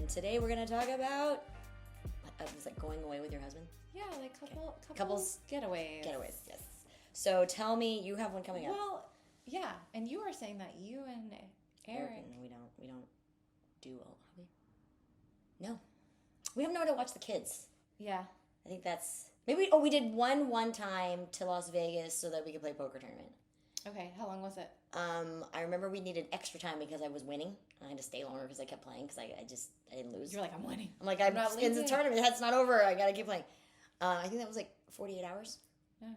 and today we're gonna talk about was like going away with your husband. Yeah, like couples getaways. Getaways, yes. So tell me, you have one coming up. Well, yeah, and you were saying that you and Eric. We don't do hobby. No, we have nowhere to watch the kids. Yeah, I think that's maybe. Oh, we did one time to Las Vegas so that we could play poker tournament. Okay, how long was it? I remember we needed extra time because I was winning. I had to stay longer because I kept playing because I didn't lose. You're like, I'm winning. I'm like, I'm in the tournament. It's not over. I gotta keep playing. I think that was like 48 hours. Okay.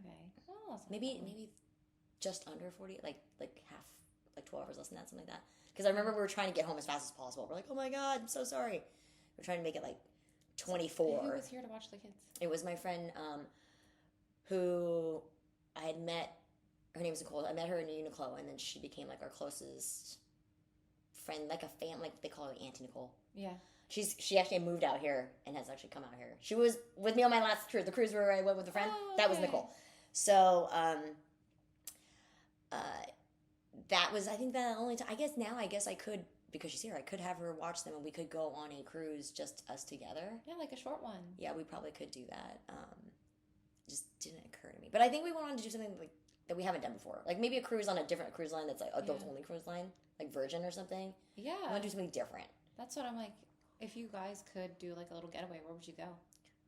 Oh, maybe just under 40, like half, like 12 hours less than that, something like that. Because I remember we were trying to get home as fast as possible. We're like, oh my god, I'm so sorry. We're trying to make it like 24. Who was here to watch the kids? It was my friend who I had met. Her name was Nicole. I met her in Uniqlo, and then she became like our closest friend, like a fan, like they call her Auntie Nicole. Yeah. She actually moved out here and has actually come out here. She was with me on my last cruise, the cruise where I went with a friend. Oh, that was Nicole. So that was, I think, the only time. I guess I could, because she's here, I could have her watch them and we could go on a cruise, just us together. Yeah, like a short one. Yeah, we probably could do that. Just didn't occur to me. But I think we wanted to do something like that we haven't done before. Like maybe a cruise on a different cruise line that's like adult-only cruise line, like Virgin or something. Yeah. I want to do something different. That's what I'm like, if you guys could do like a little getaway, where would you go?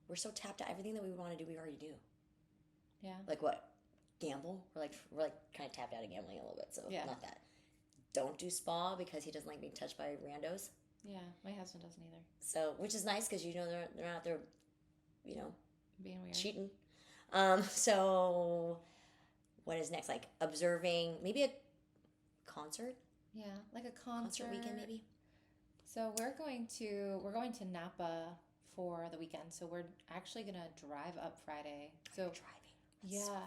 We're so tapped out. Everything that we want to do, we already do. Yeah. Like what? Gamble? We're like kind of tapped out of gambling a little bit, so not that. Don't do spa because he doesn't like being touched by randos. Yeah, my husband doesn't either. So, which is nice because they're not out there, being weird, cheating. So what is next? Like observing, maybe a concert. Yeah, like a concert weekend maybe. So we're going to Napa for the weekend. So we're actually gonna drive up Friday. So driving. That's so far.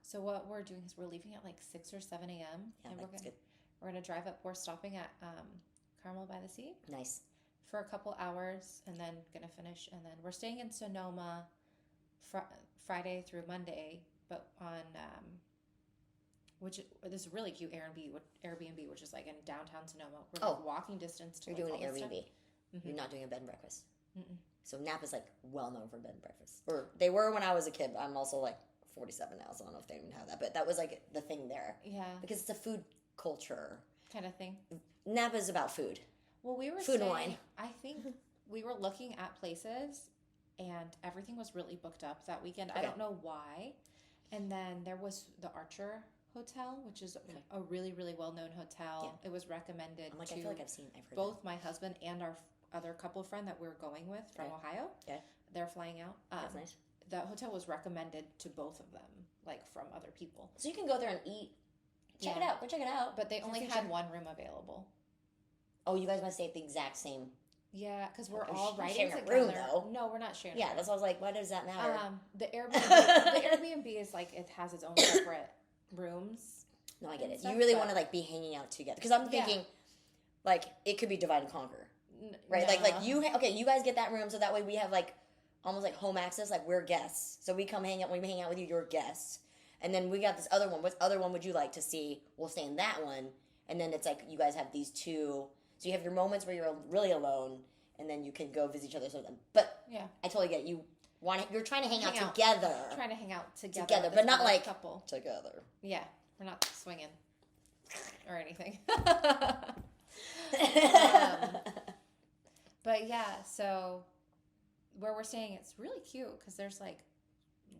So what we're doing is we're leaving at like 6 or 7 a.m. Yeah, and that's good. We're gonna drive up. We're stopping at Carmel by the Sea. Nice. For a couple hours, and then gonna finish, and then we're staying in Sonoma Friday through Monday, but on this is really cute Airbnb, which is like in downtown Sonoma. We're like walking distance to. You're like doing all an Airbnb. Mm-hmm. You're not doing a bed and breakfast. Mm-mm. So Napa's like well known for bed and breakfast, or they were when I was a kid. I'm also like 47 now, so I don't know if they even have that, but that was like the thing there. Yeah, because it's a food culture kind of thing. Napa's about food. Well, we were food and wine. I think we were looking at places, and everything was really booked up that weekend. Okay. I don't know why. And then there was the Archer Hotel, which is a really, really well-known hotel. Yeah. It was recommended I feel like I've heard both my husband and our other couple friend that we're going with from Ohio. Okay. They're flying out. That's nice. The hotel was recommended to both of them, like from other people. So you can go there and eat. Check it out. Go check it out. But they only had one room available. Oh, you guys must stay at the exact same. Yeah, because we're all riding together. Room, though. No, we're not sharing. Yeah, that's why I was like, why does that matter? The Airbnb is like it has its own separate rooms. No, I get it. You really want to like be hanging out together because I'm thinking, like it could be divide and conquer, right? No. Like you guys get that room so that way we have like almost like home access. Like we're guests, so we come hang out. When we hang out with you, you're guests, and then we got this other one. What other one would you like to see? We'll stay in that one, and then it's like you guys have these two. So you have your moments where you're really alone, and then you can go visit each other. But I totally get it. You're trying to hang out together. Trying to hang out together, but not like couple together. Yeah, we're not swinging or anything. But yeah, so where we're staying, it's really cute because there's like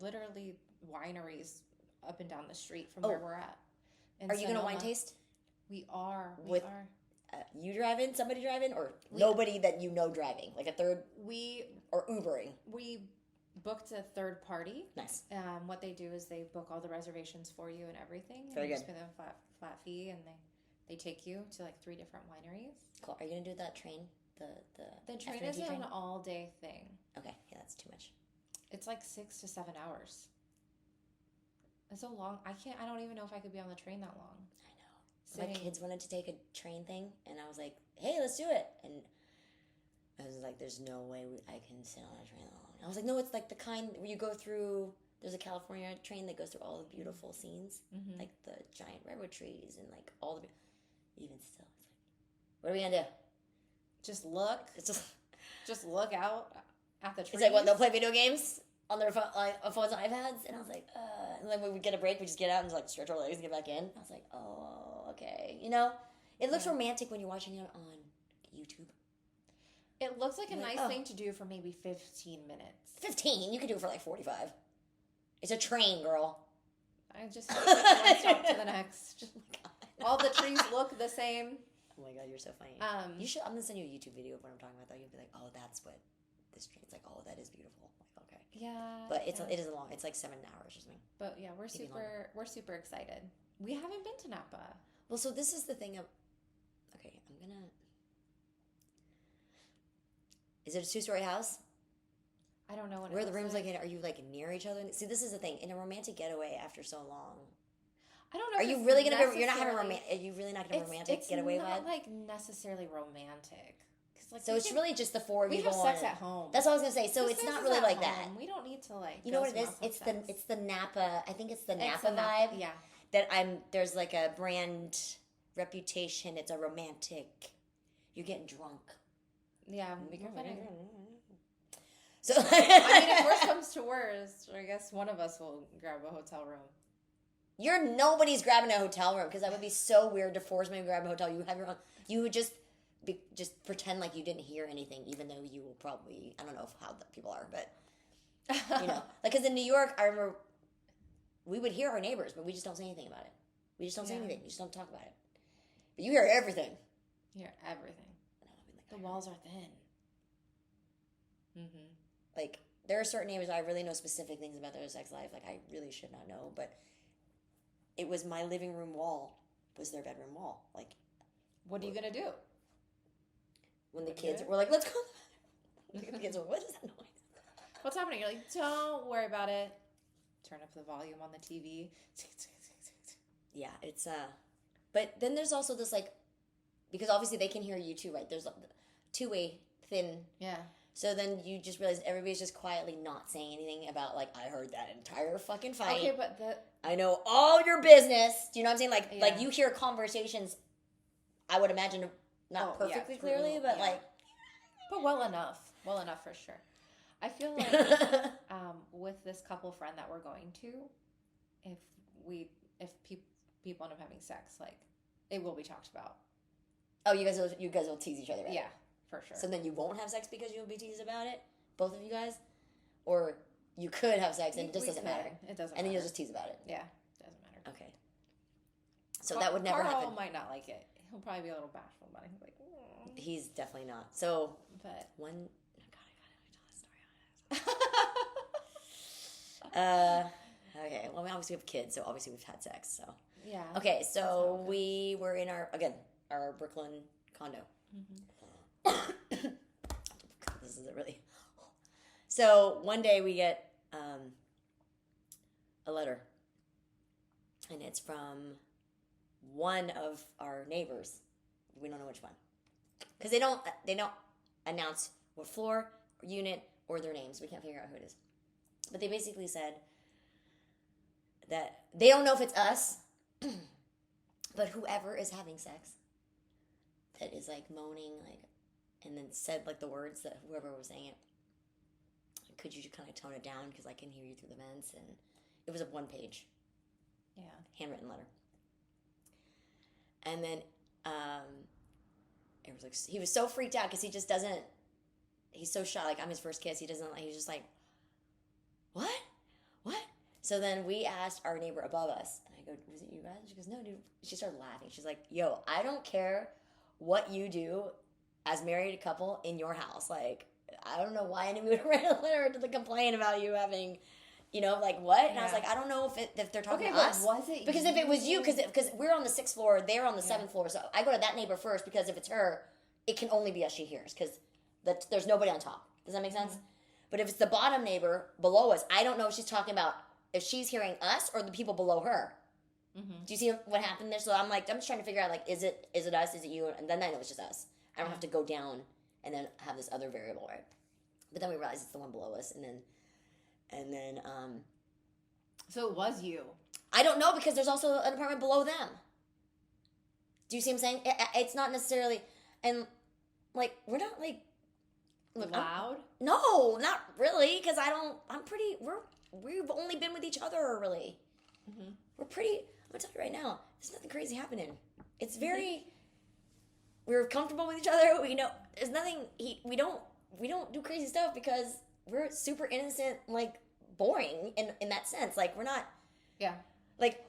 literally wineries up and down the street from where we're at. Are you going to wine taste? We are. You driving, somebody driving, or nobody that you know driving? Like a third? Or Ubering? We booked a third party. Nice. What they do is they book all the reservations for you and everything. Very good. You just pay them a flat fee, and they take you to like 3 different wineries. Cool. Are you going to do that train? The train is an all-day thing. Okay. Yeah, that's too much. It's like 6 to 7 hours. It's so long. I don't even know if I could be on the train that long. My kids wanted to take a train thing, and I was like, hey, let's do it. And I was like, there's no way I can sit on a train that long. I was like, no, it's like the kind where you go through, there's a California train that goes through all the beautiful scenes, like the giant redwood trees and like all the, even still, it's like, what are we going to do? Just look. It's just, just look out at the trees. It's like, what, they'll play video games on their phones and iPads? And I was like, and then when we get a break, we just get out and just like stretch our legs and get back in. I was like, oh, okay. You know, it looks romantic when you're watching it on YouTube. It looks like a nice thing to do for maybe 15 minutes. 15? You could do it for like 45. It's a train, girl. I just take one stop to the next. All the trees look the same. Oh my god, you're so funny. You should. I'm gonna send you a YouTube video of what I'm talking about. Though you'll be like, oh, that's what this train's like. Oh, that is beautiful. Like, okay. Yeah. But it is long. It's like 7 hours or something. But yeah, we're super excited. We haven't been to Napa. Well, so this is the thing of. Okay, I'm gonna. Is it a 2-story house? I don't know what. Where are the rooms like? Are you like near each other? See, this is the thing in a romantic getaway after so long. I don't know. Are you really gonna? You're not having Are you really not gonna romantic getaway vibe? It's not like necessarily romantic. Like, so it's really just the four of you. We have sex at home. That's what I was gonna say. So it's not really like that. We don't need to like. You know what it is? It's the Napa. I think it's the Napa vibe. Yeah. That there's like a brand reputation. It's a romantic. You're getting drunk. Yeah, we can find it. So I mean, if worst comes to worst, I guess one of us will grab a hotel room. Nobody's grabbing a hotel room because that would be so weird to force me to grab a hotel. You have your own. You would just pretend like you didn't hear anything, even though you will probably. I don't know how the people are, but you know, like because in New York, I remember we would hear our neighbors, but we just don't say anything about it. We just don't say anything. We just don't talk about it. But you hear everything. You hear everything. The walls are thin. Mm-hmm. Like, there are certain neighbors I really know specific things about their sex life. Like, I really should not know. But it was my living room wall was their bedroom wall. Like, what are you going to do? When the kids were like, let's go. The kids were, what is that noise? What's happening? You're like, don't worry about it. Turn up the volume on the TV. Yeah, it's, but then there's also this, like, because obviously they can hear you too, right? There's a two-way thin. Yeah. So then you just realize everybody's just quietly not saying anything about, like, I heard that entire fucking fight. Okay, but I know all your business. Do you know what I'm saying? Like, like you hear conversations, I would imagine, not perfectly clearly, but like. But well enough. Well enough for sure. I feel like with this couple friend that we're going to, if people end up having sex, like, it will be talked about. Oh, you guys will tease each other, right? Yeah, for sure. So then you won't have sex because you'll be teased about it? Both of you guys? Or you could have sex and it just doesn't matter? It doesn't matter. And then you'll just tease about it? Yeah, it doesn't matter. Okay. So that would never happen. Carl might not like it. He'll probably be a little bashful about it. He's like, oh. He's definitely not. So, but one... Oh, God, I gotta tell this story. Okay, well, we obviously have kids, so obviously we've had sex, so... Yeah. Okay, so we were in our Brooklyn condo. Mm-hmm. This is really... So one day we get a letter, and it's from one of our neighbors. We don't know which one, because they don't announce what floor or unit or their names. We can't figure out who it is, but they basically said that they don't know if it's us, but whoever is having sex that is like moaning, like, and then said like the words that whoever was saying it. Could you just kind of tone it down because I can hear you through the vents? And it was a 1-page, handwritten letter. And then it was like he was so freaked out because he just doesn't. He's so shy. Like, I'm his first kiss. He doesn't. He's just like, what? So then we asked our neighbor above us, and I go, "Was it you guys?" She goes, "No, dude." She started laughing. She's like, "Yo, I don't care what you do as married couple in your house. Like, I don't know why anyone would write a letter to complain about you having, like what?" And I was like, I don't know if they're talking to us. Was it because if it was you, because we're on the 6th floor, they're on the 7th floor, so I go to that neighbor first because if it's her, it can only be us she hears because there's nobody on top. Does that make sense? Mm-hmm. But if it's the bottom neighbor below us, I don't know if she's talking about if she's hearing us or the people below her. Mm-hmm. Do you see what happened there? So I'm just trying to figure out, like, is it us? Is it you? And then I know it's just us. I don't have to go down and then have this other variable, right? But then we realized it's the one below us, and then so it was you. I don't know because there's also an apartment below them. Do you see what I'm saying? It's not necessarily, and like we're not like Look, loud? No, not really, because we've only been with each other, really. Mm-hmm. I'm going to tell you right now, there's nothing crazy happening. It's very, we're comfortable with each other. We know, there's nothing, we don't do crazy stuff because we're super innocent, like, boring in that sense. Like, we're not, like,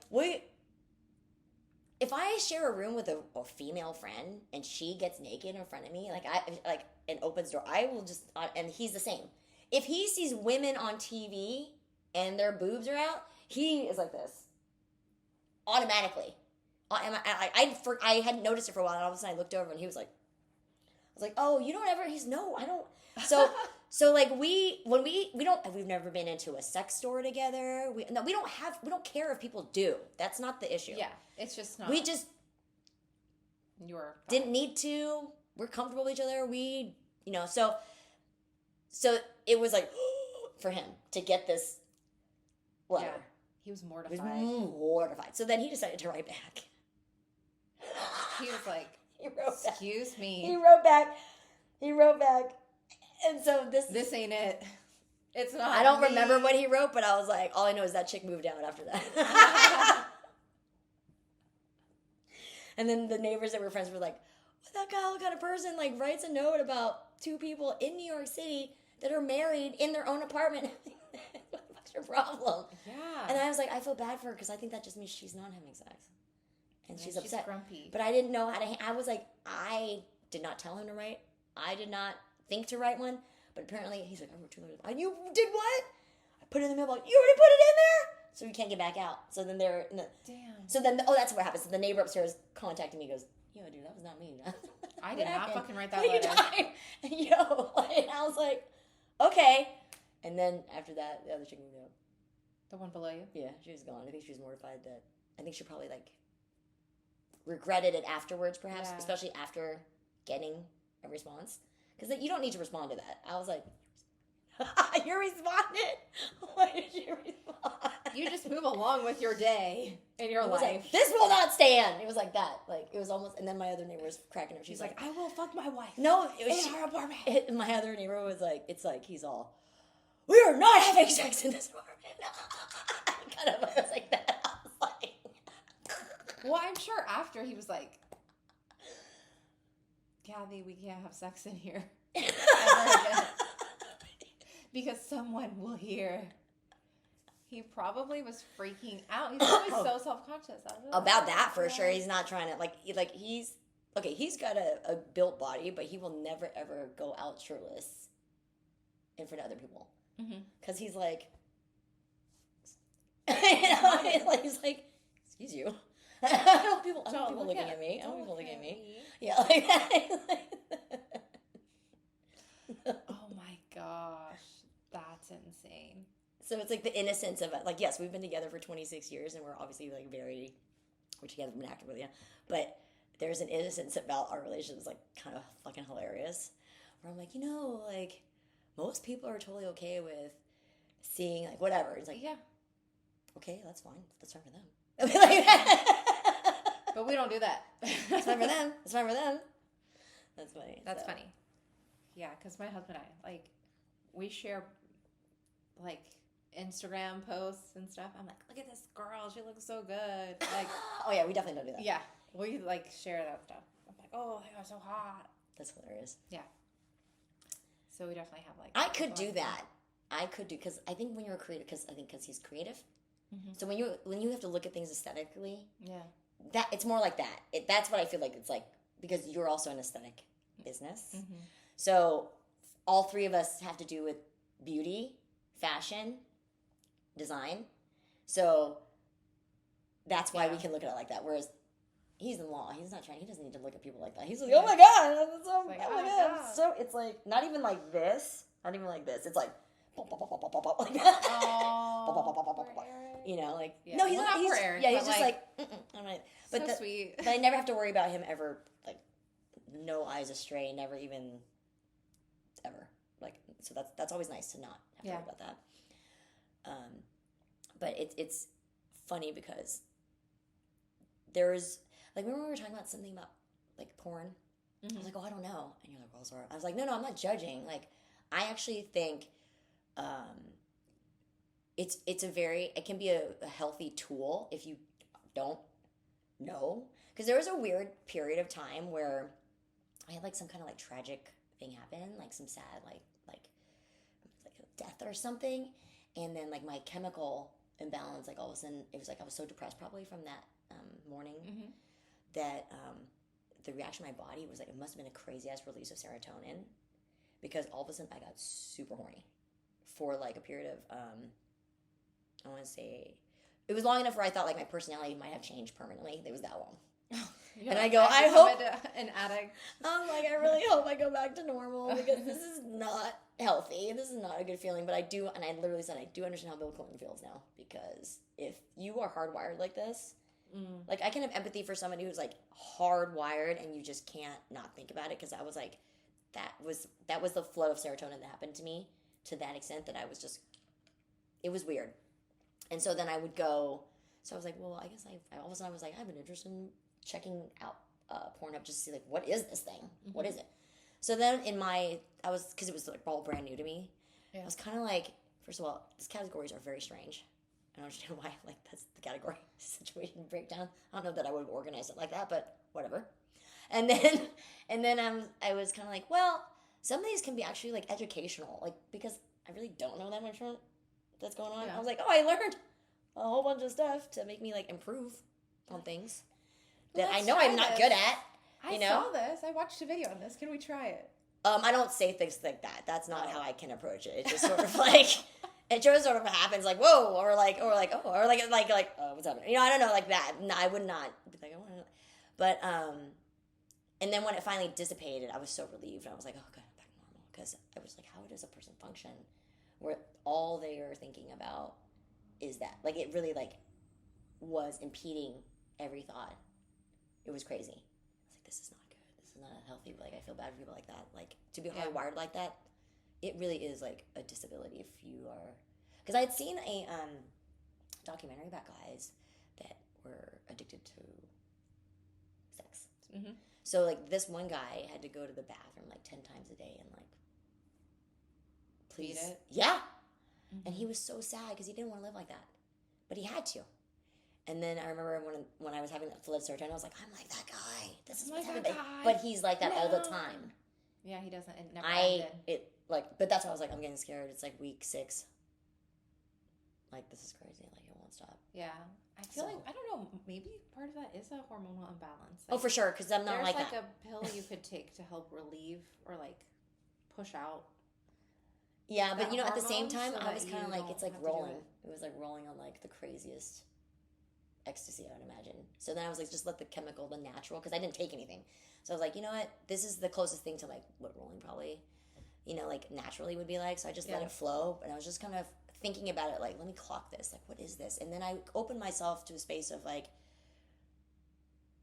if I share a room with a female friend and she gets naked in front of me, and opens the door, I will just, and he's the same. If he sees women on TV and their boobs are out, he is like this. Automatically. I hadn't noticed it for a while, and all of a sudden I looked over and he was like, I was like, oh, you don't ever, no, I don't. So like we've never been into a sex store together. We don't care if people do. That's not the issue. Yeah, it's just not. We just didn't need to. We're comfortable with each other. So it was like for him to get this letter. Yeah, he was mortified. So then he decided to write back. He was like, excuse me. He wrote back. And so this ain't it. It's not. I don't remember what he wrote, but I was like, all I know is that chick moved out after that. And then the neighbors that were friends were like, what kind of person like writes a note about two people in New York City that are married in their own apartment? What's your problem? Yeah. And I was like, I feel bad for her because I think that just means she's not having sex. And she's upset. She's grumpy. But I didn't know how to. I was like, I did not tell him to write. I did not think to write one. But apparently, he's like, I wrote 2 letters. You did what? I put it in the mailbox. You already put it in there? So we can't get back out. So then they're in the. Damn. So then, that's what happens. So the neighbor upstairs contacted me. He goes, yo, dude, that was not me. I did not fucking write that letter. Yo, and I was like, okay. And then after that, the other chick moved out. The one below you? Yeah, she was gone. I think she was mortified that. I think she probably like regretted it afterwards, perhaps, especially after getting a response. Because you don't need to respond to that. I was like, you responded? Why did you respond? You just move along with your day and your life. Like, this will not stand. It was like that. Like, it was almost, and then my other neighbor was cracking up. She's like, I will fuck my wife. No, it was in our apartment. My other neighbor was like, it's like, he's all, we are not having sex in this apartment. Kind of, I was like that. I was like, well, I'm sure after he was like, Kathy, we can't have sex in here ever again. Because someone will hear. He probably was freaking out. He's probably so self-conscious. About that, for sure. He's not trying to, he's got a built body, but he will never, ever go out shirtless in front of other people. Because he's like, he's like, excuse you. I don't want people looking at me. I don't want people looking at me. Yeah, like that. Oh my gosh. That's insane. So it's like the innocence of it. Like, yes, we've been together for 26 years and we're obviously like which you haven't been active with yet. But there's an innocence about our relationship that's like kind of fucking hilarious. Where I'm like, like most people are totally okay with seeing like whatever. It's like, yeah, okay, that's fine. That's fine for them. But we don't do that. It's fine for them. It's fine for them. That's funny. That's funny. Yeah, because my husband and I, like, we share, like, Instagram posts and stuff. I'm like, look at this girl. She looks so good. Like, oh, yeah, we definitely don't do that. Yeah. We, like, share that stuff. I'm like, oh, they are so hot. That's hilarious. Yeah. So we definitely have, like... I could do that. Because I think when you're a creative, because he's creative. So when you have to look at things aesthetically... Yeah. That it's more like that. That's what I feel like it's like, because you're also an aesthetic business. So all three of us have to do with beauty, fashion, design. So that's why we can look at it like that. Whereas he's in law. He's not trying. He doesn't need to look at people like that. He's like, oh my God. That's so, like, oh my God. So it's like, not even like this. Not even like this. It's like, like that. Like, no, he's not. He's just like I'm like, but so sweet. But I never have to worry about him ever, like, no eyes astray, never even, ever. Like, so that's always nice to not have to worry about that. But it's funny because there's, like, remember we were talking about something about, like, porn? I was like, oh, I don't know. And you're like, well, sorry. I was like, no, I'm not judging. Like, I actually think it can be a healthy tool if you don't know. Because there was a weird period of time where I had like some kind of like tragic thing happen, like some sad like a death or something, and then like my chemical imbalance, like all of a sudden it was like I was so depressed probably from that morning that the reaction of my body was like it must have been a crazy ass release of serotonin, because all of a sudden I got super horny for like a period of I want to say it was long enough where I thought like my personality might have changed permanently. It was that long. And I go, I hope an addict. I'm like, I really hope I go back to normal, because this is not healthy. This is not a good feeling. But I do, and I literally said I do understand how Bill Clinton feels now, because if you are hardwired like this, like I can have empathy for somebody who's like hardwired and you just can't not think about it. Because I was like, that was the flood of serotonin that happened to me to that extent that I was just, it was weird. And so then I would go. So I was like, well, I guess all of a sudden I was like, I've been interested in checking out Pornhub just to see like what is this thing? What is it? So then because it was like all brand new to me, I was kind of like, first of all, these categories are very strange. I don't understand why like that's the category situation breakdown. I don't know that I would have organized it like that, but whatever. And then I was kind of like, well, some of these can be actually like educational, like because I really don't know that much that's going on. I was like, oh, I learned a whole bunch of stuff to make me like improve on things that I know I'm not good at. I saw this. I watched a video on this. Can we try it? I don't say things like that. That's not how I can approach it. It's just sort of like it just sort of happens like whoa, or like oh, or like what's happening? You know, I don't know, like that. No, I would not be like I want to. But and then when it finally dissipated, I was so relieved. I was like, oh, good, I'm back to normal. Because I was like, how does a person function where all they are thinking about is that? Like, it really like was impeding every thought. It was crazy. I was like, this is not good. This is not healthy. Like, I feel bad for people like that. Like, to be hardwired like that, it really is like a disability if you are. Because I had seen a documentary about guys that were addicted to sex. So like this one guy had to go to the bathroom like 10 times a day and like please, yeah. And he was so sad because he didn't want to live like that, but he had to. And then I remember when I was having that flood serotonin, I was like, I'm like that guy. This is what's happening. But he's like that all the time. Yeah, he doesn't. It never ended. But that's why I was like, I'm getting scared. It's like week 6. Like, this is crazy. Like, it won't stop. Yeah. I feel like, I don't know, maybe part of that is a hormonal imbalance. Like, oh, for sure, because I'm not like that. There's like a pill you could take to help relieve or like push out. Yeah, but you know, at the same time, I was kind of like, it's like rolling. It was like rolling on like the craziest ecstasy I would imagine. So then I was like, just let the chemical, the natural, because I didn't take anything. So I was like, you know what? This is the closest thing to like what rolling probably, you know, like naturally would be like. So I just let it flow. And I was just kind of thinking about it like, let me clock this. Like, what is this? And then I opened myself to a space of like,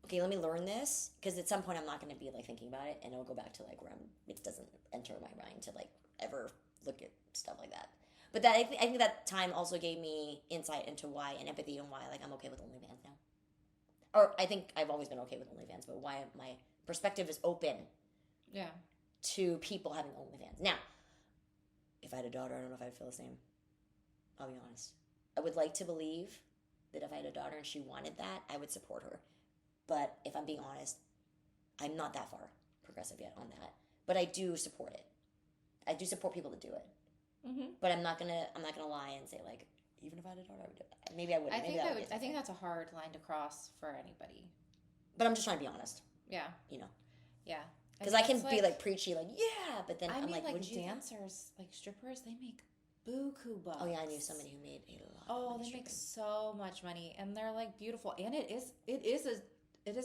okay, let me learn this. Because at some point I'm not going to be like thinking about it. And it'll go back to like where it doesn't enter my mind to like ever look at stuff like that. But that I think that time also gave me insight into why and empathy and why like I'm okay with OnlyFans now. Or I think I've always been okay with OnlyFans, but why my perspective is open to people having OnlyFans. Now, if I had a daughter, I don't know if I'd feel the same. I'll be honest. I would like to believe that if I had a daughter and she wanted that, I would support her. But if I'm being honest, I'm not that far progressive yet on that. But I do support it. I do support people to do it. But I'm not gonna lie and say like, even if I had a daughter, I would do it. Maybe I wouldn't. I think that's a hard line to cross for anybody. But I'm just trying to be honest. Yeah. You know. Yeah. Because I can be like preachy, like but then I'm like, would you dancers, like strippers, they make buku bucks. Oh yeah, I knew somebody who made a lot. Oh, they make so much money, and they're like beautiful, and it is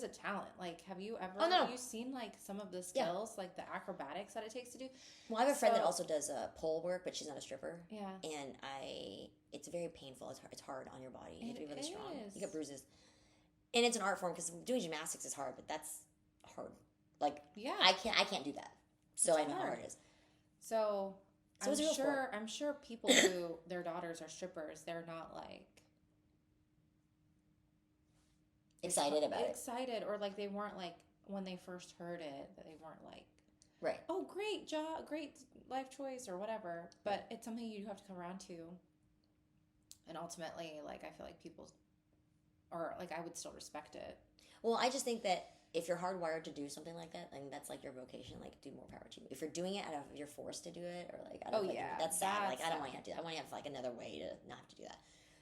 a talent. Like, have you ever? Oh, no. Have you seen like some of the skills, like the acrobatics that it takes to do? Well, I have a friend that also does pole work, but she's not a stripper. Yeah. And it's very painful. It's hard on your body. You have to be really strong. You get bruises, and it's an art form because doing gymnastics is hard, but that's hard. Like, I can't do that. So I know how hard it is. So I'm sure people who their daughters are strippers, they're not like excited about it. Excited, or like they weren't like, when they first heard it, that they weren't like, Right. oh, great job, great life choice or whatever. But it's something you have to come around to. And ultimately, like, I feel like people, or like, I would still respect it. Well, I just think that if you're hardwired to do something like that, like that's like your vocation, like do more power to you. If you're doing it out of you're forced to do it, or like I don't that's sad. Like I don't want to have to do that. I want to have like another way to not have to do that.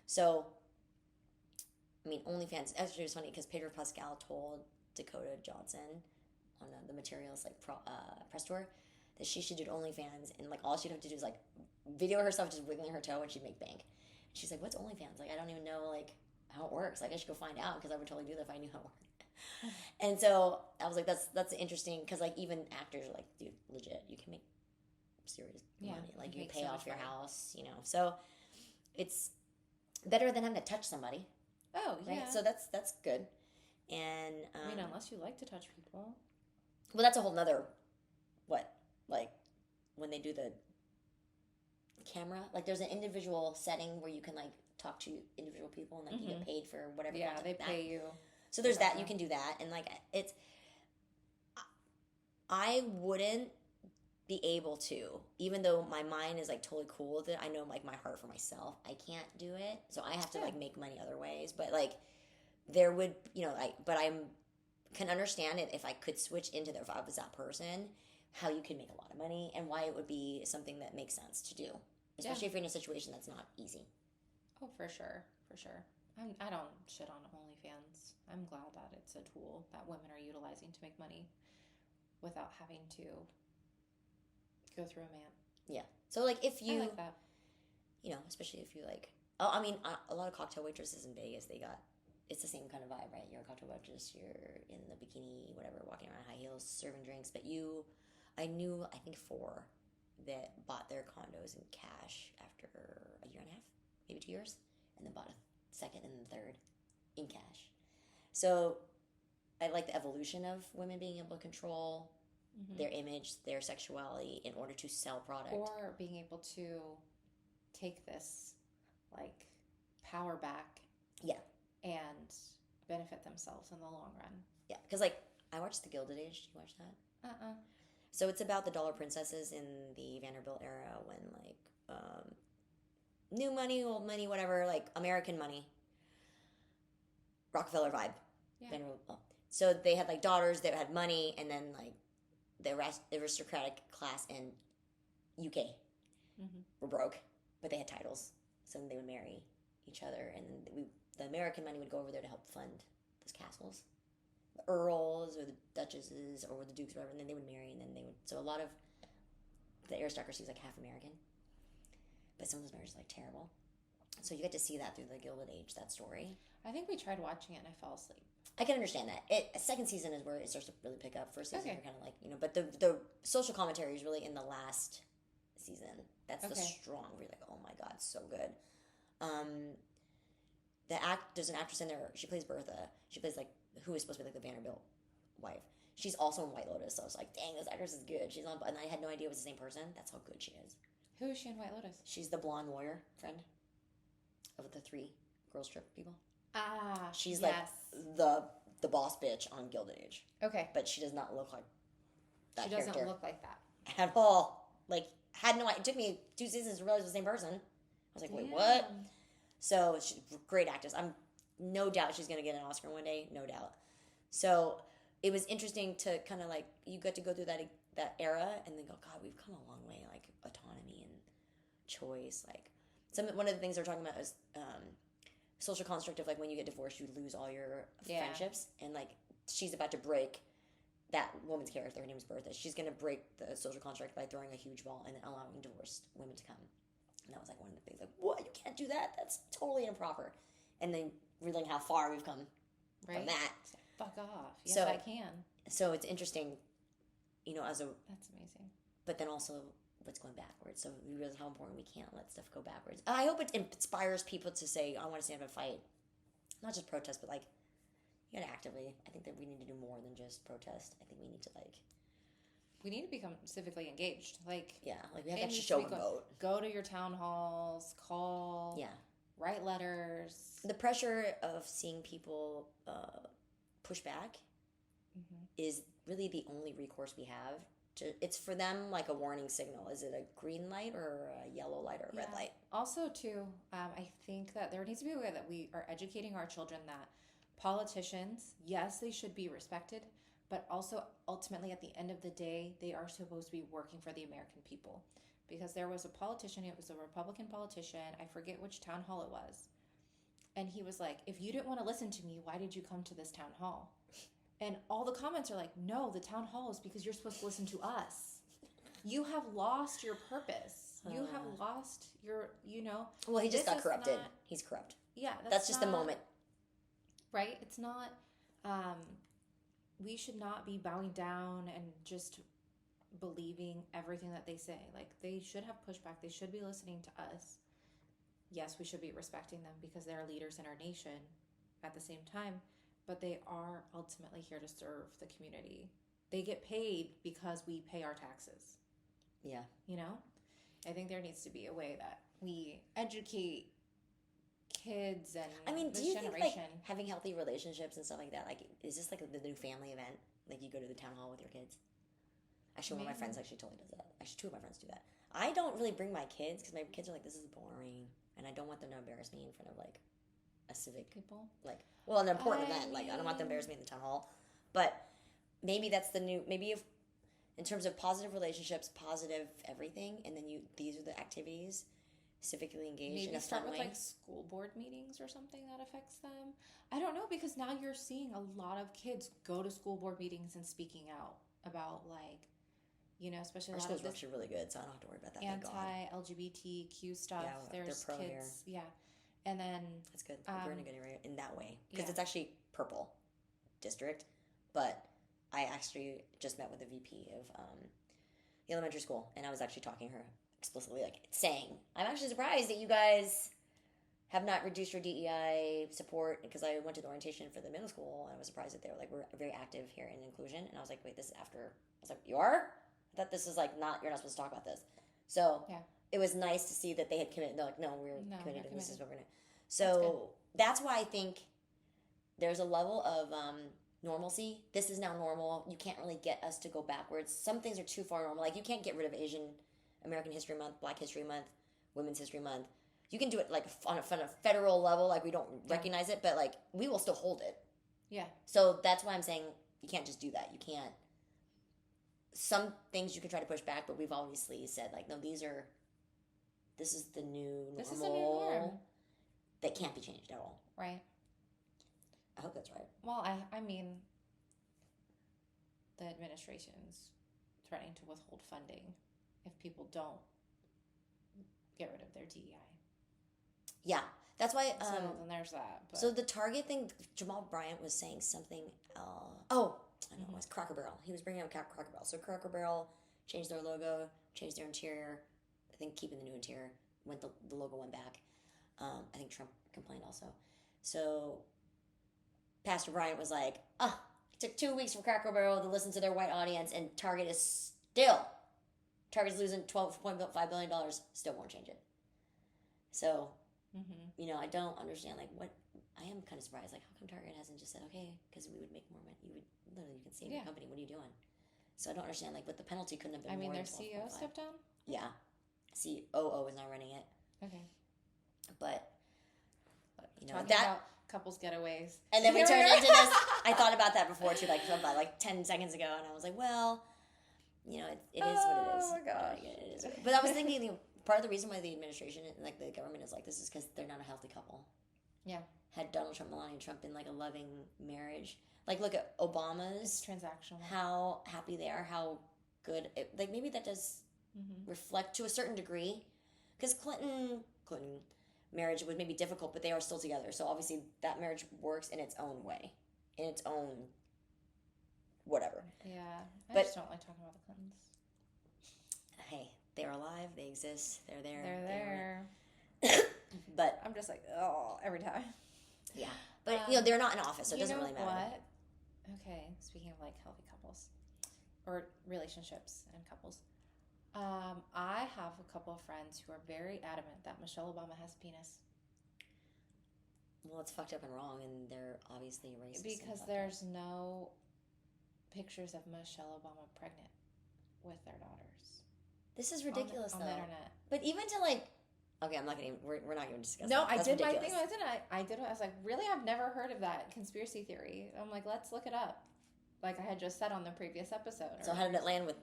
So, I mean, OnlyFans. Actually, it was funny because Pedro Pascal told Dakota Johnson on the Materials like press tour that she should do OnlyFans, and like all she'd have to do is like video herself just wiggling her toe, and she'd make bank. And she's like, "What's OnlyFans? Like I don't even know like how it works. Like I should go find out because I would totally do that if I knew how it worked." And so I was like, that's interesting because like even actors are like, dude, legit, you can make serious money. Like you pay off your house, you know. So it's better than having to touch somebody. Oh yeah. Right? So that's good. And I mean, unless you like to touch people. Well, that's a whole nother like when they do the camera, like there's an individual setting where you can like talk to individual people and like you get paid for whatever. Yeah, they pay you. So there's that. You can do that, and like it's. I wouldn't be able to, even though my mind is like totally cool with it. I know like my heart for myself, I can't do it, so I have to like make money other ways. But like there would, but I can understand it if I could switch into if I was that person, how you can make a lot of money and why it would be something that makes sense to do, especially if you're in a situation that's not easy. Oh, for sure, for sure. I don't shit on OnlyFans. I'm glad that it's a tool that women are utilizing to make money without having to go through a man. Yeah. So like if you, I like that. Especially if you like, I mean, a lot of cocktail waitresses in Vegas, it's the same kind of vibe, right? You're a cocktail waitress, you're in the bikini, whatever, walking around high heels, serving drinks. But I knew, I think 4 that bought their condos in cash after a year and a half, maybe 2 years, and then bought a second and third in cash. So I like the evolution of women being able to control their image, their sexuality in order to sell product. Or being able to take this like power back. Yeah. And benefit themselves in the long run. Yeah, because like I watched The Gilded Age. Did you watch that? So it's about the dollar princesses in the Vanderbilt era when like new money, old money, whatever, like American money, Rockefeller vibe. Yeah. Vanderbilt. So they had like daughters that had money, and then like the aristocratic class in UK were broke, but they had titles, so then they would marry each other, and then the American money would go over there to help fund those castles, the earls or the duchesses or the dukes or whatever, and then they would marry, and then they would. So a lot of the aristocracy is like half American, but some of those marriages are like terrible. So you get to see that through the Gilded Age, that story. I think we tried watching it and I fell asleep. I can understand that. Second season is where it starts to really pick up. First season, you're kind of like, but the social commentary is really in the last season. That's the strong, where you're like, oh my God, so good. There's an actress in there, she plays Bertha. She plays like, who is supposed to be like the Vanderbilt wife. She's also in White Lotus, so I was like, dang, this actress is good. She's on, and I had no idea it was the same person. That's how good she is. Who is she in White Lotus? She's the blonde lawyer friend of the 3 girls trip people. She's like the boss bitch on Gilded Age. Okay. But she does not look like that. She doesn't look like that at all. Like, had no idea. It took me 2 seasons to realize it was the same person. I was like, wait, what? So she's a great actress. I'm no doubt she's gonna get an Oscar one day, no doubt. So it was interesting to kind of like, you get to go through that era and then go, God, we've come a long way, like autonomy and choice. Like one of the things they're talking about is social construct of like when you get divorced, you lose all your friendships, and like she's about to break that woman's character. Her name is Bertha. She's gonna break the social construct by throwing a huge ball and then allowing divorced women to come. And that was like one of the things, like, what? You can't do that. That's totally improper. And then realizing how far we've come from that. Fuck off. Yes, so, I can. So it's interesting, That's amazing. But then also what's going backwards. So we realize how important we can't let stuff go backwards. I hope it inspires people to say, I want to stand up and fight. Not just protest, but like, you gotta actively. I think that we need to do more than just protest. I think we need to we need to become civically engaged. Like, yeah, like we have to show and vote. Go to your town halls, call, write letters. The pressure of seeing people push back is really the only recourse we have. It's for them like a warning signal. Is it a green light or a yellow light or a red light? Also, too, I think that there needs to be a way that we are educating our children that politicians, yes, they should be respected, but also ultimately at the end of the day, they are supposed to be working for the American people. Because there was a politician, it was a Republican politician, I forget which town hall it was. And he was like, if you didn't want to listen to me, why did you come to this town hall? And all the comments are like, no, the town hall is because you're supposed to listen to us. You have lost your purpose. You have lost your, Well, he just got corrupted. He's corrupt. Yeah. That's just the moment. Right? It's not, we should not be bowing down and just believing everything that they say. Like, they should have pushback. They should be listening to us. Yes, we should be respecting them because they're leaders in our nation at the same time, but they are ultimately here to serve the community. They get paid because we pay our taxes. Yeah. I think there needs to be a way that we educate kids and do you think like having healthy relationships and stuff like that, like, is this like the new family event? Like, you go to the town hall with your kids? Actually, one of my friends actually totally does that. Actually, two of my friends do that. I don't really bring my kids because my kids are like, this is boring. And I don't want them to embarrass me in front of like a civic people. Like, well, an important event. Like, I don't want them to embarrass me in the town hall. But maybe that's the new, maybe if in terms of positive relationships, positive everything, and then these are the activities, civically engaged maybe in a fun start with way. like school board meetings or something that affects them. I don't know, because now you're seeing a lot of kids go to school board meetings and speaking out about like, especially Our a lot schools of are this actually really good, so I don't have to worry about that. anti-LGBTQ stuff. Yeah, There's they're pro kids, here. And then that's good. We're in a good area in that way because yeah. it's actually purple district, but I actually just met with the VP of the elementary school, and I was actually talking to her explicitly, like saying, "I'm actually surprised that you guys have not reduced your DEI support," because I went to the orientation for the middle school, and I was surprised that they were like, "We're very active here in inclusion," and I was like, "Wait, this is after." I was like, "You are?" I thought this is like you're not supposed to talk about this. So yeah. It was nice to see that they had committed. They're like, "No, we're committed, and this is what we're gonna." That's So that's why I think there's a level of normalcy. This is now normal. You can't really get us to go backwards. Some things are too far normal. Like, you can't get rid of Asian American History Month, Black History Month, Women's History Month. You can do it like on a federal level, like we don't recognize it, but like we will still hold it. Yeah. So that's why I'm saying you can't just do that. You can't. Some things you can try to push back, but we've obviously said like, no, this is the new normal. This is the new norm. That can't be changed at all. Right. I hope that's right. Well, I mean, the administration's threatening to withhold funding if people don't get rid of their DEI. Yeah, that's why. So then there's that. But. So the Target thing, Jamal Bryant was saying something. I know it was Cracker Barrel. He was bringing up Cracker Barrel. So Cracker Barrel changed their logo, changed their interior. I think keeping the new interior. The logo went back. I think Trump complained also. So Pastor Bryant was like, it took 2 weeks for Cracker Barrel to listen to their white audience, and Target's losing $12.5 billion, still won't change it. So, I don't understand, like, what, I am kind of surprised, like, how come Target hasn't just said, okay, because we would make more money, you can save your company, what are you doing? So I don't understand, like, but the penalty couldn't have been more than 12.5. Their CEO stepped down? Yeah. COO is now running it. Okay. But, talking about couples getaways. And then we turned into this. I thought about that before too, like 10 seconds ago, and I was like, well, it is what it is. Oh my gosh. It is. But I was thinking, part of the reason why the administration and like the government is like this is because they're not a healthy couple. Yeah. Had Donald Trump, Melania Trump been like a loving marriage, like look at Obama's. It's transactional. How happy they are, how good. Like maybe that does reflect to a certain degree, because Clinton marriage was maybe difficult, but they are still together. So obviously that marriage works in its own way, in its own whatever. Yeah, I just don't like talking about the Clintons. Hey, they're alive. They exist. They're there. They're there. But I'm just like, every time. Yeah, but they're not in office, so it doesn't really matter. What? Okay, speaking of like healthy couples or relationships and couples. I have a couple of friends who are very adamant that Michelle Obama has a penis. Well, it's fucked up and wrong, and they're obviously racist. Because there's no pictures of Michelle Obama pregnant with their daughters. This is ridiculous, on though. the internet. But even to like, okay, I'm not gonna. We're not gonna discuss. No, that. I That's did ridiculous. my thing. I did. I was like, really? I've never heard of that conspiracy theory. I'm like, let's look it up. Like I had just said on the previous episode. So how did it land with?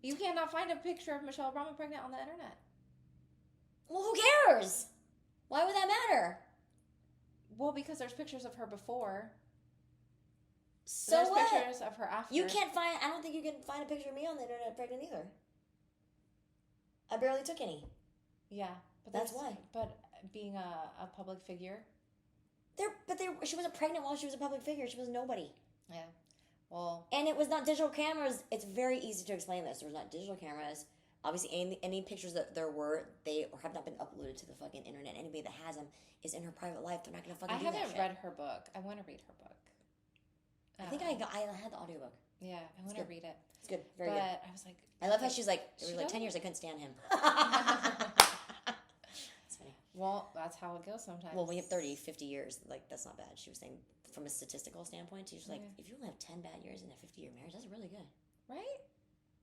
You cannot find a picture of Michelle Obama pregnant on the internet. Well, who cares? Why would that matter? Well, because there's pictures of her before. So there's what? pictures of her after. You can't find. I don't think you can find a picture of me on the internet pregnant either. I barely took any. Yeah, but That's why. But being a public figure. She wasn't pregnant while she was a public figure. She was nobody. Yeah. Well. And it was not digital cameras. It's very easy to explain this. There was not digital cameras. Obviously, any pictures that there were, they have not been uploaded to the fucking internet. Anybody that has them is in her private life. They're not gonna fucking. I haven't read her book. I want to read her book. I think I had the audiobook. Yeah, I want to read it. It's good, very good. But I was like, I love how she's like, it was like 10 years I couldn't stand him. It's funny. Well, that's how it goes sometimes. Well, when you have 30, 50 years, like, that's not bad. She was saying, from a statistical standpoint, she's like, if you only have 10 bad years in a 50-year marriage, that's really good. Right?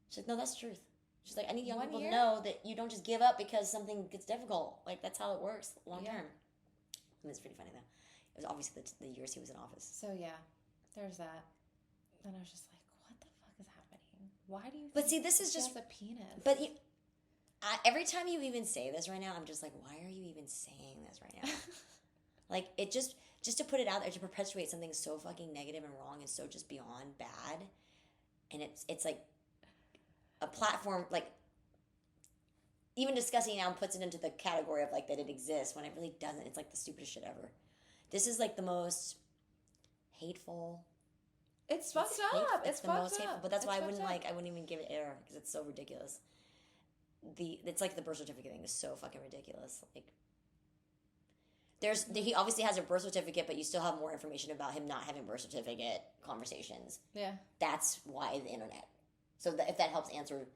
She's like, no, that's the truth. She's like, I need young 1 people year? to know that you don't just give up because something gets difficult. Like, that's how it works long term. And it's pretty funny, though. It was obviously the years he was in office. So, yeah, there's that. And I was just like, what the fuck is happening? Why do you But see, this is she just... has a penis? But every time you even say this right now, I'm just like, why are you even saying this right now? Like, it just to put it out there, to perpetuate something so fucking negative and wrong and so just beyond bad. And it's like a platform, like, even discussing it now puts it into the category of, like, that it exists when it really doesn't. It's like the stupidest shit ever. This is, like, the most hateful... It's fucked up. It's the fucked most hateful. up. But that's It's why I fucked wouldn't up. I wouldn't even give it air because it's so ridiculous. It's like the birth certificate thing is so fucking ridiculous. Like, he obviously has a birth certificate, but you still have more information about him not having birth certificate conversations. Yeah. That's why the internet. So if that helps answer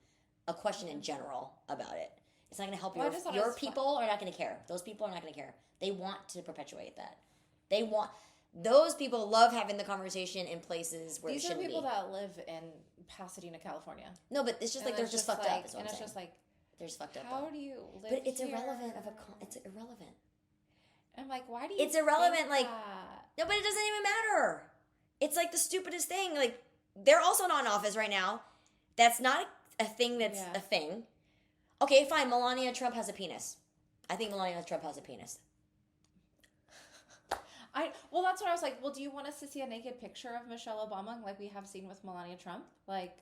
a question in general about it, it's not going to help Well, I just thought it your was people are not going to care. Those people are not going to care. They want to perpetuate that. Those people love having the conversation in places where These it are shouldn't people be. that live in Pasadena, California. No, but it's just like they're just fucked up. Is what And I'm it's saying. just like, They're just fucked up. how Though. do you live But it's here? irrelevant It's irrelevant. I'm like, why do you? It's irrelevant. think Like, that? no, but it doesn't even matter. It's like the stupidest thing. Like, they're also not in office right now. That's not a thing. That's a thing. Okay, fine. Melania Trump has a penis. I think Melania Trump has a penis. Well, that's what I was like. Well, do you want us to see a naked picture of Michelle Obama like we have seen with Melania Trump? Like,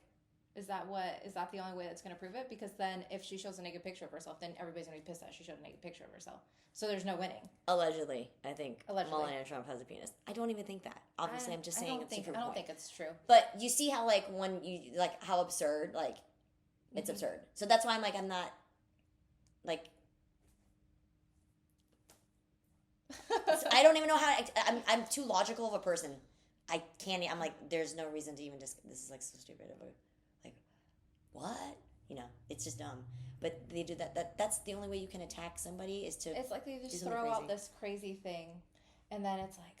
is that the only way that's going to prove it? Because then if she shows a naked picture of herself, then everybody's going to be pissed that she showed a naked picture of herself. So there's no winning. Allegedly, I think Allegedly. Melania Trump has a penis. I don't even think that. Obviously, I'm just saying. I don't think it's true. But you see how, like, when you, like, how absurd, like, it's absurd. So that's why I'm like, I'm not, like, I don't even know how, I'm too logical of a person. I can't, I'm like, there's no reason to even just, this is, like, so stupid. Like, what? You know, it's just dumb. But they do that's the only way you can attack somebody is to. It's like they just something throw out crazy. this crazy thing, and then it's like,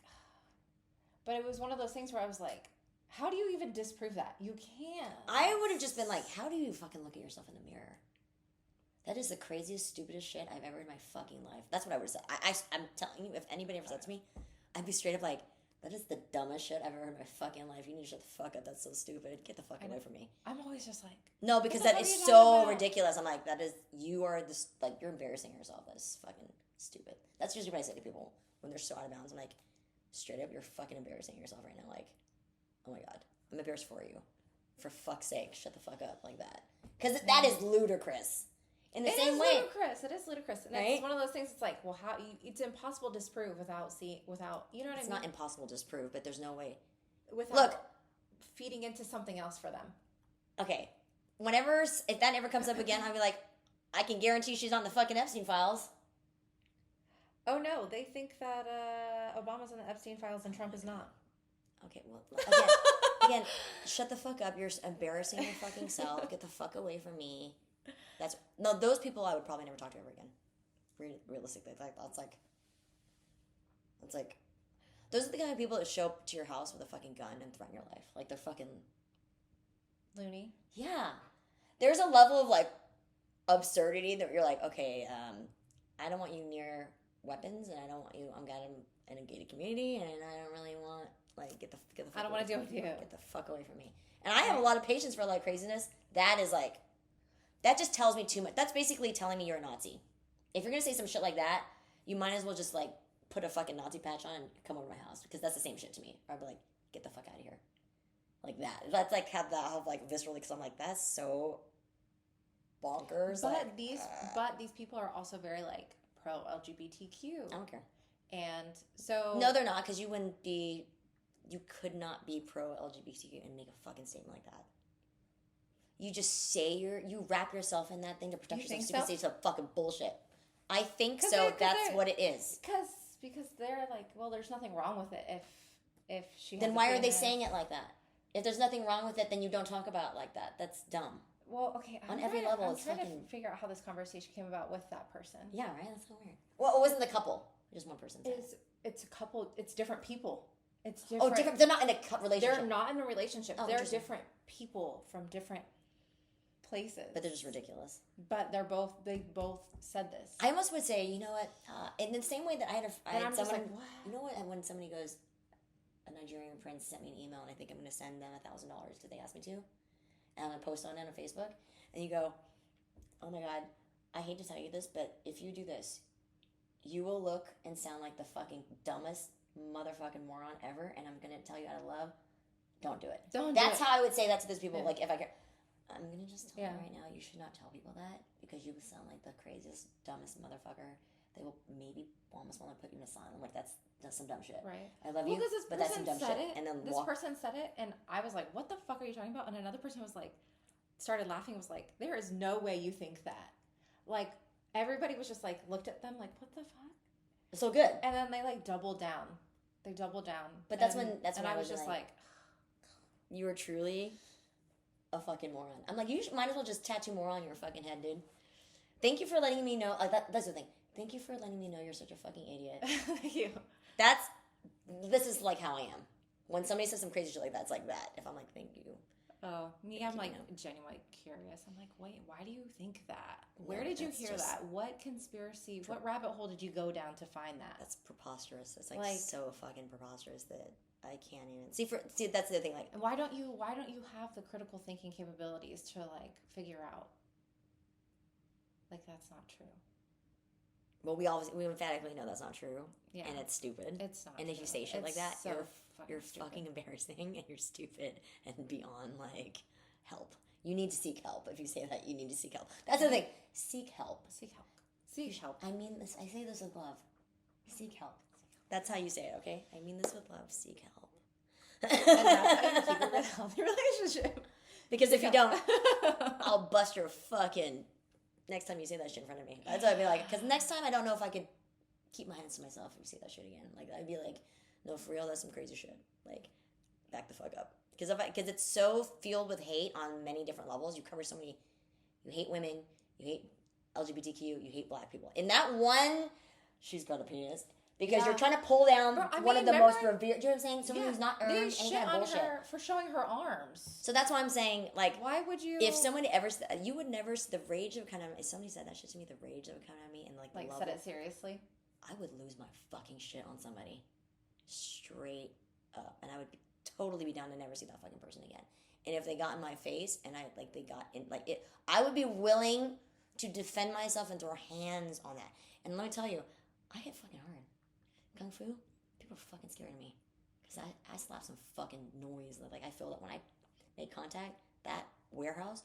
but it was one of those things where I was like, how do you even disprove that? You can't. I would have just been like, how do you fucking look at yourself in the mirror? That is the craziest, stupidest shit I've ever in my fucking life. That's what I would have said. I'm telling you, if anybody ever said to me, I'd be straight up like, that is the dumbest shit I've ever heard in my fucking life. You need to shut the fuck up. That's so stupid. Get the fuck away from me. I'm always just like, no, because that fuck is are you so talking about? ridiculous. I'm like, you are this, like, you're embarrassing yourself. That is fucking stupid. That's usually what I say to people when they're so out of bounds. I'm like, straight up, you're fucking embarrassing yourself right now. Like, oh my God, I'm embarrassed for you. For fuck's sake, shut the fuck up like that. Because that is ludicrous. In the same way. It is ludicrous. And Right? it's one of those things. It's like, well, it's impossible to disprove without you know what I mean? It's not impossible to disprove, but there's no way. Without Look. feeding into something else for them. Okay. If that ever comes up again, I'll be like, I can guarantee she's on the fucking Epstein files. Oh no, they think that Obama's on the Epstein files and Trump is not. Okay, well, again, shut the fuck up. You're embarrassing your fucking self. Get the fuck away from me. Those people I would probably never talk to ever again. Realistically, that's like, those are the kind of people that show up to your house with a fucking gun and threaten your life. Like, they're fucking, Loony. Yeah. There's a level of, like, absurdity that you're like, okay, I don't want you near weapons, and I don't want you, I'm in a gated community, and I don't really want, like, get the fuck I don't want to deal with you. Get the fuck away from me. And I have a lot of patience for, like, craziness. That is, like, that just tells me too much. That's basically telling me you're a Nazi. If you're going to say some shit like that, you might as well just, like, put a fucking Nazi patch on and come over to my house, because that's the same shit to me. I'd be like, get the fuck out of here. Like that. That's, like, have that whole, like, viscerally, because I'm like, that's so bonkers. But like, these people are also very, like, pro LGBTQ. I don't care. And so No, they're not, because you could not be pro LGBTQ and make a fucking statement like that. You just say you wrap yourself in that thing to protect yourself. So you can say some fucking bullshit. I think so. That's what it is. Because they're like, well, there's nothing wrong with it if she. Then why are they saying it like that? If there's nothing wrong with it, then you don't talk about it like that. That's dumb. Well, okay. On every level, I'm it's trying fucking... to figure out how this conversation came about with that person. Yeah, right. That's so weird. Well, it wasn't the couple. Just one person. It's a couple. It's different people. It's different. Oh, different. They're not in a relationship. They're not in a relationship. Oh, they're different people from different places. But they're just ridiculous. But they both said this. I almost would say, you know what? In the same way that I had someone, just like, what? You know what? When somebody goes, a Nigerian prince sent me an email, and I think I'm going to send them $1,000. Did they ask me to? And I'm going to post on it on Facebook. And you go, oh my God, I hate to tell you this, but if you do this, you will look and sound like the fucking dumbest motherfucking moron ever, and I'm going to tell you out of love, don't do it. That's how I would say that to those people. Yeah. Like, if I care, I'm going to just tell you right now, you should not tell people that, because you will sound like the craziest, dumbest motherfucker. They will maybe almost want to put you in asylum. Like, that's some dumb shit. Right. I love you, but that's some dumb shit. And then this person said it, and I was like, what the fuck are you talking about? And another person was like, started laughing, was like, there is no way you think that. Like, everybody was just like, looked at them like, what the fuck? So good. And then they like doubled down. But that's when I was just like, you were truly a fucking moron. I'm like, you might as well just tattoo more on your fucking head, dude. Thank you for letting me know. Like, that's the thing. Thank you for letting me know you're such a fucking idiot. Thank you. This is like how I am. When somebody says some crazy shit like that, it's like that. If I'm like, thank you. Oh, me, I'm like genuinely curious. I'm like, wait, why do you think that? Where did you hear that? What conspiracy, what rabbit hole did you go down to find that? That's preposterous. It's like so fucking preposterous that I can't even see. That's the thing. Like, why don't you have the critical thinking capabilities to like figure out? Like, that's not true. Well, we emphatically know that's not true. Yeah. And it's stupid. It's not. And if you say shit like that, so you're fucking embarrassing, and you're stupid and beyond, like, help. You need to seek help. If you say that, you need to seek help. That's the thing. Seek help. Seek help. Seek help. I mean this. I say this with love. Seek help. That's how you say it, okay? I mean this with love. Seek help. And that's how you keep a healthy relationship. Because if you don't, I'll bust your fucking... Next time you say that shit in front of me. That's what I'd be like. Because next time I don't know if I could keep my hands to myself if you say that shit again. Like, I'd be like, no, for real, that's some crazy shit. Like, back the fuck up. Because it's so filled with hate on many different levels. You cover so many... You hate women. You hate LGBTQ. You hate black people. In that one, she's got a penis. Because you're trying to pull down one of the most revered... Do you know what I'm saying? Someone who's not earned any kind of bullshit. Her for showing her arms. So that's why I'm saying, like... Why would you... If somebody ever... You would never... The rage that would come out of me... If somebody said that shit to me, the rage that would come out of me, and like the said it seriously? I would lose my fucking shit on somebody. Straight up. And I would totally be down to never see that fucking person again. And if they got in my face, and I would be willing to defend myself and throw hands on that. And let me tell you, I hit fucking hard. Kung Fu, people are fucking scared of me. Because I slap some fucking noise. Like, I feel that when I make contact, that warehouse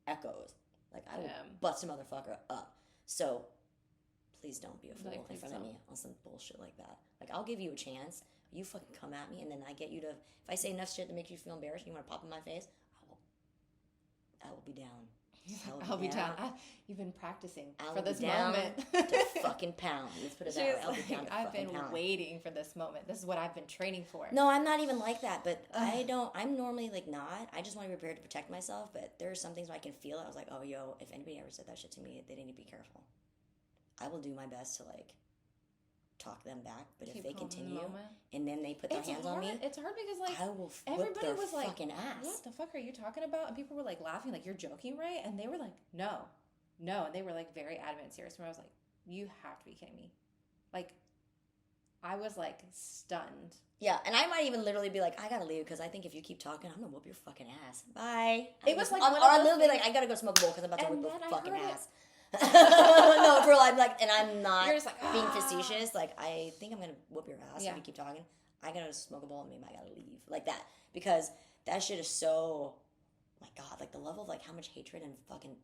echoes. Like, I will bust a motherfucker up. So, please don't be a fool in front of me on some bullshit like that. Like, I'll give you a chance. You fucking come at me, and then I get you to... If I say enough shit to make you feel embarrassed, and you want to pop in my face, I will be down. I'll be down. You've been practicing for this down moment. to fucking pound. Let's put it that way. I'll be down to I've been pound. waiting for this moment. This is what I've been training for. No, I'm not even like that. But I'm normally like not. I just want to be prepared to protect myself. But there are some things where I can feel it. I was like, oh, yo, if anybody ever said that shit to me, they need to be careful. I will do my best to like talk them back. But if Keep they calm in the continue moment. and then they put their hands on me, it's hard because like I will whip everybody their was like, fucking ass. "What the fuck are you talking about?" And people were like laughing, like, "You're joking, right?" And they were like, "No, no," and they were like very adamant, and serious. And I was like, "You have to be kidding me!" Like, I was like stunned. Yeah, and I might even literally be like, I gotta leave because I think if you keep talking, I'm gonna whoop your fucking ass. Bye. It was like, or I'm literally like, I gotta go smoke a bowl because I'm about to And whip then your I fucking heard ass. No, for real, I'm like, and I'm not You're just like, being "Ah." facetious. Like, I think I'm gonna whoop your ass Yeah. if you keep talking. I gotta smoke a bowl and maybe I gotta leave like that because that shit is so. My God, like the level of like how much hatred and fucking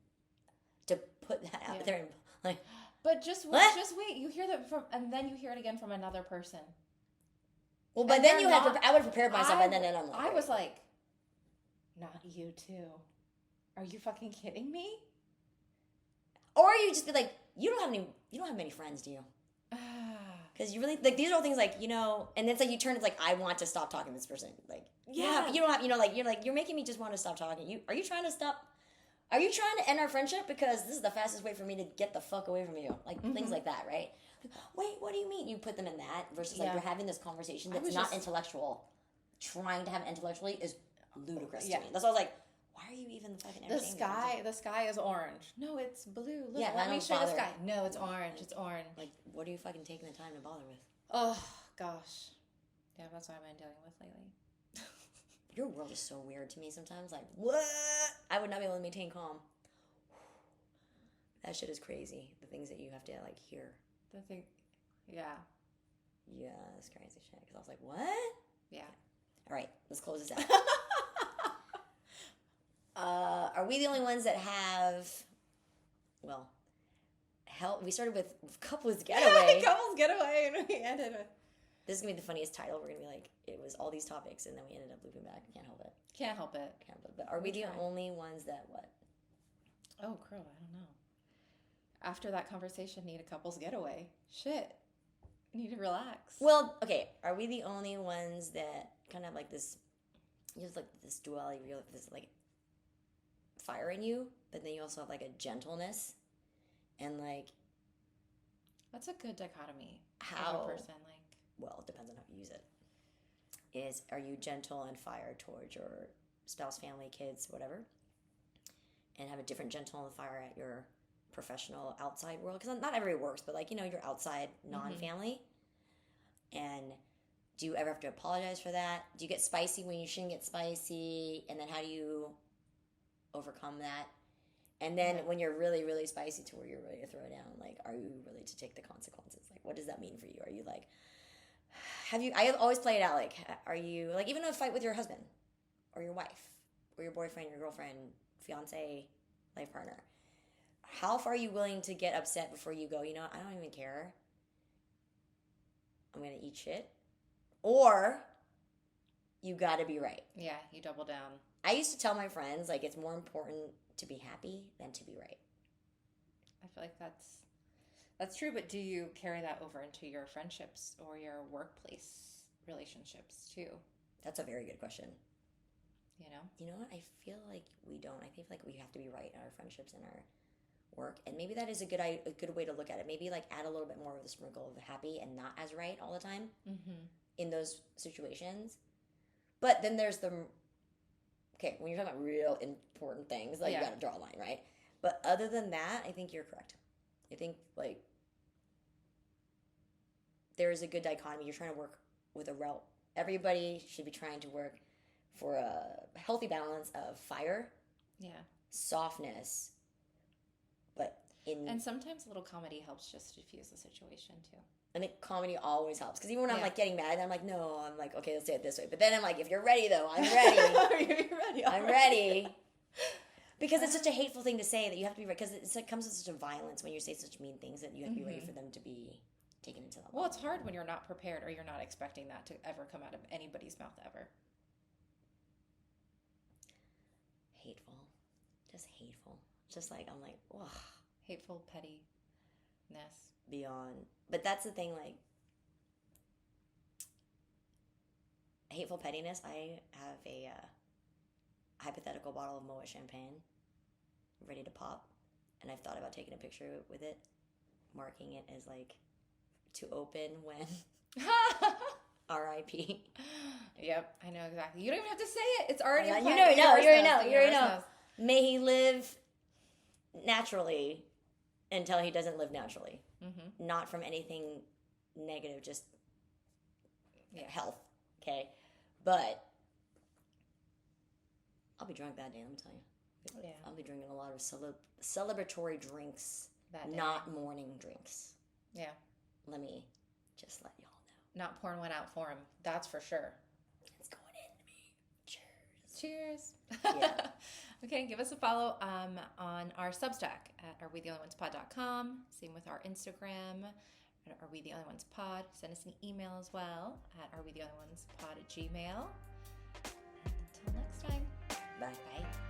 to put that out Yeah. there and like. But just wait. You hear that from, and then you hear it again from another person. Well, but And then they're you had. not- I would have prepared myself, and then I'm like. I was like, not you too. Are you fucking kidding me? Or you just be like, you don't have many friends, do you? Because you really, like, these are all things like, you know, and it's like you turn, it's like, I want to stop talking to this person. Like, Yeah. you don't have, you know, like, you're making me just want to stop talking. Are you trying to end our friendship? Because this is the fastest way for me to get the fuck away from you. Like, things like that, right? Wait, what do you mean? You put them in that versus like Yeah. you're having this conversation that's was not just- intellectual. Trying to have it intellectually is ludicrous Yeah. to me. That's why I was like, why are you even fucking entertaining me? The sky is orange. No, it's blue. Look, Yeah, let I me don't show you the bother. sky. No, it's orange. It's orange. Like, what are you fucking taking the time to bother with? Oh gosh, yeah, that's what I've been dealing with lately. Your world is so weird to me sometimes. Like, what? I would not be able to maintain calm. That shit is crazy. The things that you have to, like, hear. The thing, yeah, Yeah, that's crazy shit. Because I was like, what? yeah. All right, let's close this out. Are we the only ones that have, well, hell, we started with couples getaway. Couples getaway, and we ended with This is going to be the funniest title. We're going to be like, it was all these topics, and then we ended up looping back. Can't help it. can't help it. Can't help it. But are we the try. only ones that, what? Oh, girl, I don't know. After that conversation, need a couples getaway. Shit, need to relax. Well, okay. Are we the only ones that kind of like this? You have like this duality, real this like fire in you, but then you also have like a gentleness, and like That's a good dichotomy. how Of a person, like, well, it depends on how you use it. Are you gentle and fire towards your spouse, family, kids, whatever, and have a different gentle and fire at your professional outside world? Because not everybody works, but like, you know, your outside non-family. And do you ever have to apologize for that? Do you get spicy when you shouldn't get spicy? And then how do you overcome that? And then when you're really, really spicy to where you're ready to throw down, like, are you ready to take the consequences? Like, what does that mean for you? Are you like, I always play it out like, are you, like, even a fight with your husband or your wife or your boyfriend, your girlfriend, fiance, life partner, how far are you willing to get upset before you go, you know, I don't even care, I'm going to eat shit? Or you got to be right. yeah, you double down. I used to tell my friends, like, it's more important to be happy than to be right. I feel like that's true, but do you carry that over into your friendships or your workplace relationships too? That's a very good question. You know? You know what? I feel like we don't. I feel like we have to be right in our friendships and our work. And maybe that is a good way to look at it. Maybe like add a little bit more of the sprinkle of happy and not as right all the time in those situations. But then there's okay, when you're talking about real important things, like you got to draw a line, right? But other than that, I think you're correct. I think like there is a good dichotomy. You're trying to work with a route. Everybody should be trying to work for a healthy balance of fire, softness, but and sometimes a little comedy helps just diffuse the situation too. I think comedy always helps because even when I'm like getting mad, I'm like, no, I'm like, okay, let's say it this way. But then I'm like, if you're ready though, I'm ready. Are you ready? I'm ready. Because it's such a hateful thing to say that you have to be ready. Because it comes with such a violence when you say such mean things that you have to be ready for them to be taken into that. Well, it's hard when you're not prepared or you're not expecting that to ever come out of anybody's mouth ever. Hateful. Just hateful. Just like, I'm like, ugh. Hateful pettiness. Beyond. But that's the thing, like, hateful pettiness, I have a hypothetical bottle of Moet champagne ready to pop, and I've thought about taking a picture with it, marking it as like to open when R.I.P. Yep, I know exactly. You don't even have to say it. It's already You implied. already know. The You already universe know. knows. The You already universe know. knows. May he live naturally until he doesn't live naturally. Mm-hmm. Not from anything negative, just health. Okay, but I'll be drunk that day. Let me tell you. Yeah. I'll be drinking a lot of celebratory drinks, That day. not morning drinks. Yeah. Let me just let y'all know. Not pouring one out for him. That's for sure. It's going into me. Cheers. Cheers. Yeah. Okay, give us a follow on our Substack at arewetheonlyonesepod.com. Same with our Instagram at arewetheonlyonesepod. Send us an email as well at arewetheonlyonesepod@gmail.com. Until next time. Bye. Bye.